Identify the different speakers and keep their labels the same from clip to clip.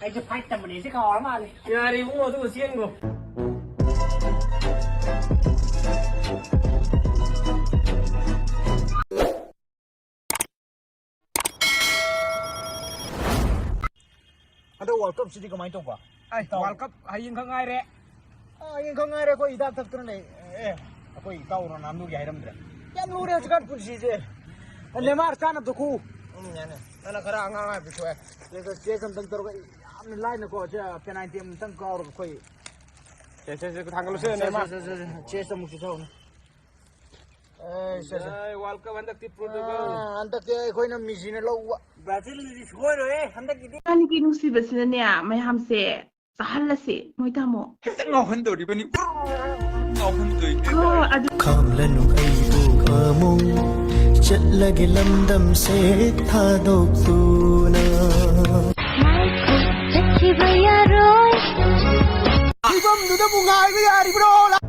Speaker 1: Ai chụp hai tầm này sẽ khó lắm anh.
Speaker 2: Nhà đi cũng ngồi tôi xiên rồi.
Speaker 3: Ada World Cup sih kemarin tuh pak.
Speaker 2: World Cup hay không ai đấy.
Speaker 3: Yang kau ngare kau idak tak terus aku tahu Ronaldo ya hiram deh. Yang lu dia sekarang pun sih je. Neymar kan tu ku. Ya nih. Karena kerang nggak bisa. Dia tentang terus ambil lain kau aja penalti tentang kau kau.
Speaker 2: Saya tanggal lusa Neymar.
Speaker 3: Saya mesti tahu.
Speaker 2: World Cup hendak di Portugal.
Speaker 3: Hendak kau ini misinya lo Brazil di skor hendak gitu.
Speaker 4: Kali kini sih biasanya macam se sahal sih, mau tamu.
Speaker 2: Ngau hendak di bani. Ngau hendak.
Speaker 4: Oh, ada.
Speaker 5: Kamlanu aibu kamung, chatlag lamdam se thadok tuna.
Speaker 3: Ibam sudah bungai ke hari bro lah.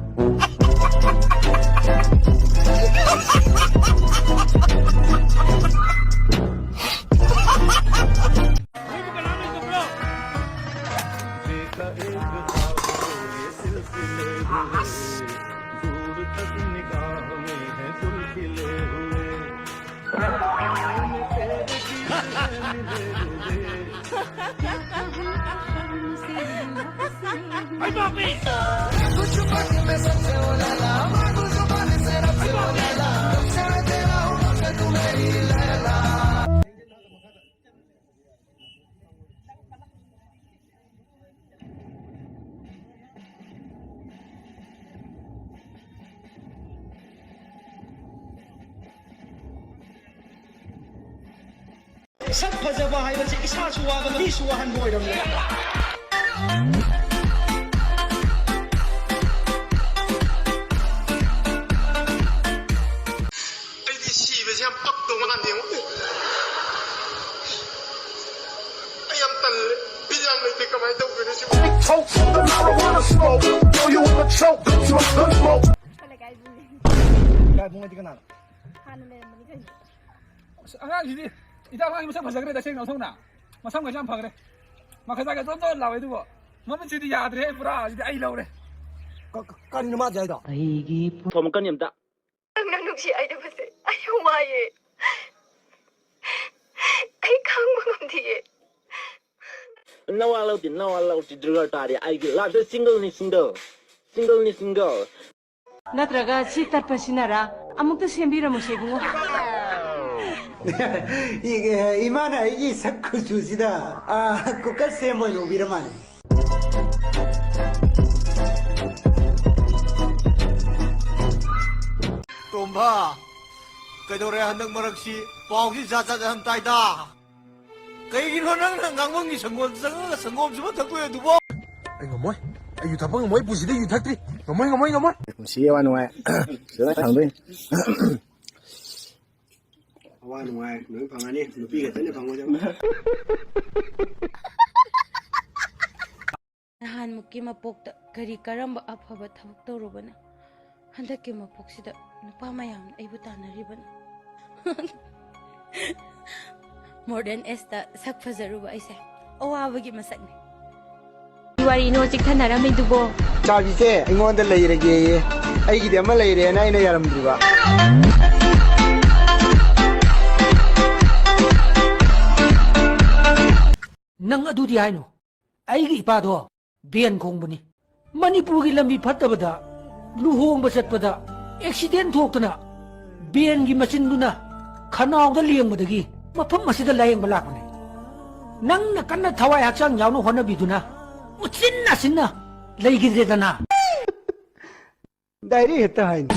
Speaker 3: Sắp fazaba haybasi isa suwaga mi suwahan mo iram le.
Speaker 6: Ai di sibase yam pakto manan demo. Ai am tan bijam le te kamay daw gani si. Choke the marijuana smoke. Know you wanna choke to a gun smoke.
Speaker 3: Kaya bunga di kana.
Speaker 2: Angang sini. Ita angang masam pasang kere daseng nausong na. Masam kajam pagre. Makasa ka tonton lawe tu bo. Mama sini yaad re pura sini ai law re.
Speaker 3: Kan ni ma jai da.
Speaker 2: Thom kan yam ta.
Speaker 7: Nang nung si ay dapat ayaw maye. Ay kang mangam
Speaker 8: Nawalaw din drugar tari ay la single ni single. Single ni single.
Speaker 4: Natraga si tarpasinara, amuk tu sembira mo siya
Speaker 3: 이게 이만아 이게 사쿠 주시다. 아, 국가 세모이 오비라만.
Speaker 6: Tomba. Kaidore handang maragsi pausi jajan taida. Kaigin honang nangangmong ni sangon sangom sumat aku ya dubo.
Speaker 3: Ay ngamoy. Ay yutabang ngamoy pusida yutakri. Ngamoy.
Speaker 8: Siya ano ay. Sila thằng bên.
Speaker 6: Wa ngoài nướng phần này đi, pi cái tên phần ngoài chứ.
Speaker 7: Nahan muki mapokta kari karamba afaba thabak tawrubana. Handaki mapoksida nupa mayam aibu tanaribana. Modern esta sak fazaruba aise. Awabagi masakni.
Speaker 4: Wari no cik thanara me dubo.
Speaker 3: 자비제 이거한테 레이레게. 아이기 되면 레이레 나이나 여러분들과.
Speaker 1: Nang adu di ay no, ay ipa do, biyan kong buni. Manipuri lambi patabada, luhong basat pada, accident hok na, biyan gi masin duna, kanaw da liyang madagi, mapam masida layang balak ni. Nang nakana thawai haksang yaw no hona biduna, utsin na sinna, laygidre na.
Speaker 3: Dairi heta hain.